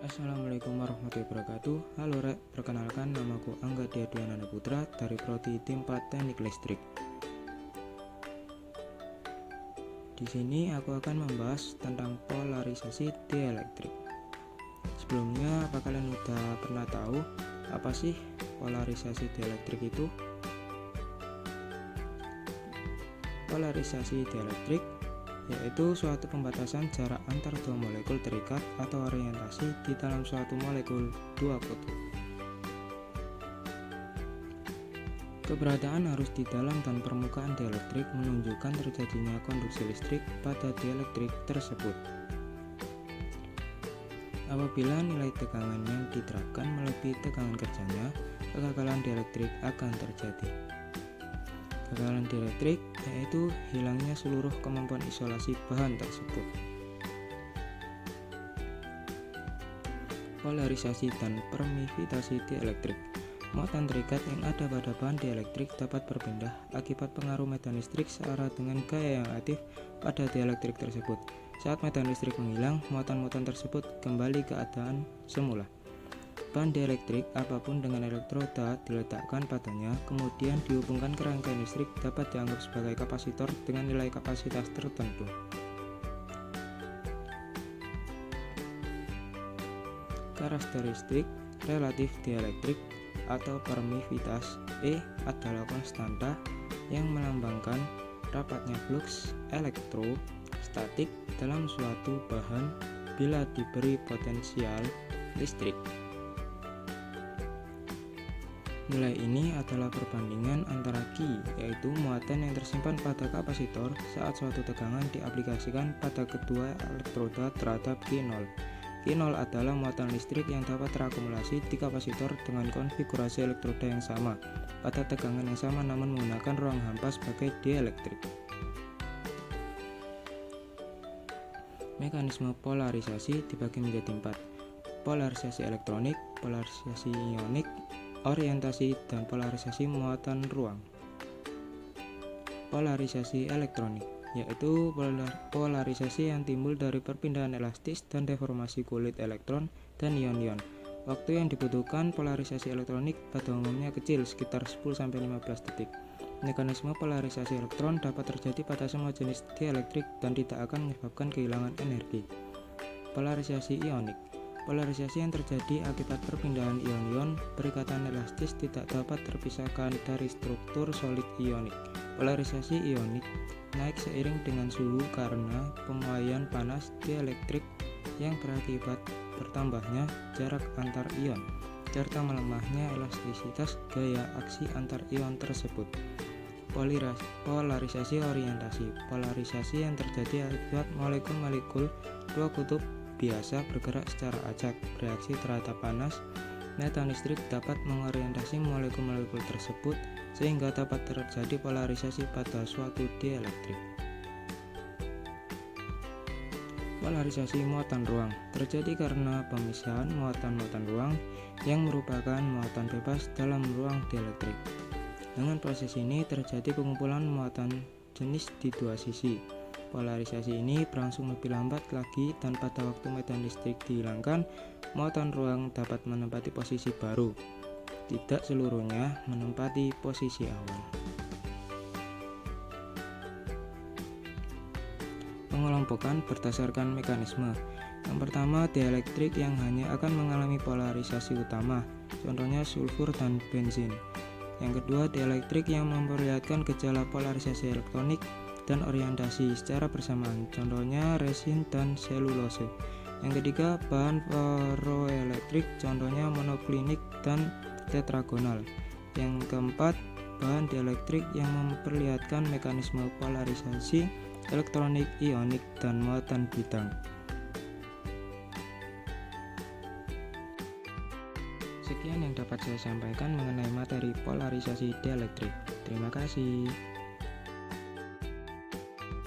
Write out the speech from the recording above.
Assalamualaikum warahmatullahi wabarakatuh. Halo Rek, perkenalkan namaku Angga Diadwiananda Putra dari Prodi Tim 4 Teknik Listrik. Di sini aku akan membahas tentang polarisasi dieelektrik. Sebelumnya, apa kalian udah pernah tahu apa sih polarisasi dieelektrik itu? Polarisasi dieelektrik yaitu suatu pembatasan jarak antar dua molekul terikat atau orientasi di dalam suatu molekul dua kutub. Keberadaan arus di dalam dan permukaan dieelektrik menunjukkan terjadinya konduksi listrik pada dieelektrik tersebut. Apabila nilai tegangan yang diterapkan melebihi tegangan kerjanya, kegagalan dieelektrik akan terjadi. Kegagalan dieelektrik yaitu hilangnya seluruh kemampuan isolasi bahan tersebut. Polarisasi dan permivitasi dieelektrik. Muatan terikat yang ada pada bahan dieelektrik dapat berpindah akibat pengaruh medan listrik searah dengan gaya yang aktif pada dieelektrik tersebut. Saat medan listrik menghilang, muatan-muatan tersebut kembali ke keadaan semula. Bahan dieelektrik apapun dengan elektroda diletakkan padanya, kemudian dihubungkan ke rangkaian listrik dapat dianggap sebagai kapasitor dengan nilai kapasitas tertentu. Karakteristik relatif dieelektrik atau permivitas E adalah konstanta yang melambangkan rapatnya flux elektrostatik dalam suatu bahan bila diberi potensial listrik. Nilai ini adalah perbandingan antara Q, yaitu muatan yang tersimpan pada kapasitor saat suatu tegangan diaplikasikan pada kedua elektroda terhadap Q0. Q0 adalah muatan listrik yang dapat terakumulasi di kapasitor dengan konfigurasi elektroda yang sama, pada tegangan yang sama namun menggunakan ruang hampa sebagai dieelektrik. Mekanisme polarisasi dibagi menjadi 4. Polarisasi elektronik, polarisasi ionik, orientasi, dan polarisasi muatan ruang. Polarisasi elektronik yaitu polarisasi yang timbul dari perpindahan elastis dan deformasi kulit elektron dan ion-ion. Waktu yang dibutuhkan polarisasi elektronik pada umumnya kecil, sekitar 10-15 detik. Mekanisme polarisasi elektron dapat terjadi pada semua jenis dieelektrik dan tidak akan menyebabkan kehilangan energi. Polarisasi ionik. Polarisasi yang terjadi akibat perpindahan ion-ion berikatan elastis tidak dapat terpisahkan dari struktur solid ionik. Polarisasi ionik naik seiring dengan suhu karena pemuaian panas dieelektrik yang berakibat bertambahnya jarak antar ion serta melemahnya elastisitas gaya aksi antar ion tersebut. Polarisasi orientasi. Polarisasi yang terjadi akibat molekul-molekul dua kutub biasa bergerak secara acak, bereaksi terhadap panas. Medan listrik dapat mengorientasi molekul-molekul tersebut sehingga dapat terjadi polarisasi pada suatu dieelektrik. Polarisasi muatan ruang terjadi karena pemisahan muatan-muatan ruang yang merupakan muatan bebas dalam ruang dieelektrik. Dengan proses ini terjadi pengumpulan muatan jenis di dua sisi. Polarisasi ini berlangsung lebih lambat lagi dan pada waktu medan listrik dihilangkan, muatan ruang dapat menempati posisi baru, tidak seluruhnya menempati posisi awal. Pengelompokan berdasarkan mekanisme. Yang pertama, dieelektrik yang hanya akan mengalami polarisasi utama, contohnya sulfur dan bensin. Yang kedua, dieelektrik yang memperlihatkan gejala polarisasi elektronik dan orientasi secara bersamaan, contohnya resin dan selulose. Yang ketiga, bahan ferroelektrik, contohnya monoklinik dan tetragonal. Yang keempat, bahan dieelektrik yang memperlihatkan mekanisme polarisasi elektronik, ionik, dan muatan bidang. Sekian yang dapat saya sampaikan mengenai materi polarisasi dieelektrik. Terima kasih.